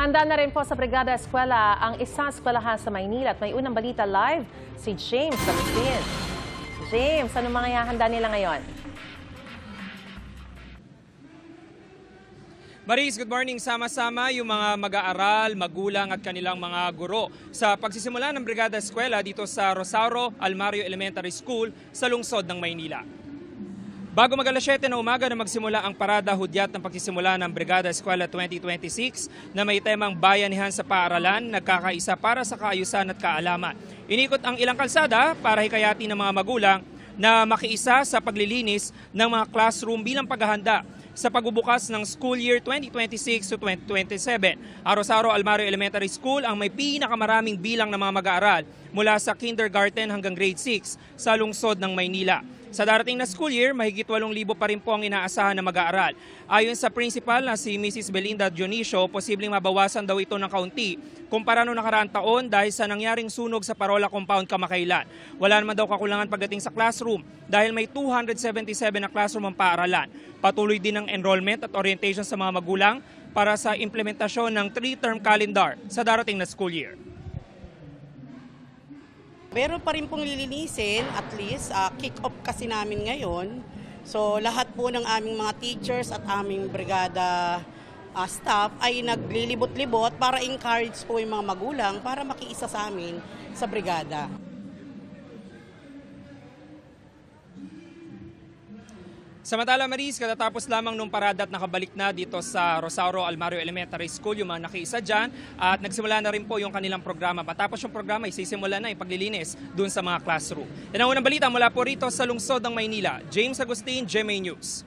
Handa na rin po sa Brigada Eskwela ang isang eskwelahan sa Maynila at may unang balita live si James Agustin. James, ano mga handa nila ngayon? Maris, good morning. Sama-sama yung mga mag-aaral, magulang at kanilang mga guro sa pagsisimula ng Brigada Eskwela dito sa Rosauro Almario Elementary School sa lungsod ng Maynila. Bago mag-alas 7 na umaga na magsimula ang parada hudyat ng pagsisimula ng Brigada Eskwela 2026 na may temang bayanihan sa paaralan, nagkakaisa para sa kaayusan at kaalaman. Inikot ang ilang kalsada para hikayati ng mga magulang na makiisa sa paglilinis ng mga classroom bilang paghahanda sa pagbubukas ng school year 2026 to 2027. Ang Rosauro Almario Elementary School ang may pinakamaraming bilang ng mga mag-aaral mula sa kindergarten hanggang grade 6 sa lungsod ng Maynila. Sa darating na school year, mahigit 8,000 pa rin po ang inaasahan na mag-aaral. Ayon sa principal na si Mrs. Belinda Dionisio, posibleng mabawasan daw ito ng kaunti kumpara noong nakaraang taon dahil sa nangyaring sunog sa Parola Compound kamakailan. Wala naman daw kakulangan pagdating sa classroom dahil may 277 na classroom ang paaralan. Patuloy din ang enrollment at orientation sa mga magulang para sa implementasyon ng 3-term calendar sa darating na school year. Meron pa rin pong lilinisin, at least kick-off kasi namin ngayon. So lahat po ng aming mga teachers at aming brigada staff ay naglilibot-libot para encourage po yung mga magulang para makiisa sa amin sa brigada. Samantala Maris, katatapos lamang nung parada at nakabalik na dito sa Rosauro Almario Elementary School yung mga nakiisa dyan at nagsimula na rin po yung kanilang programa. Matapos yung programa, isisimula na yung paglilinis dun sa mga classroom. Yan ang unang balita mula po rito sa lungsod ng Maynila. James Agustin, GMA News.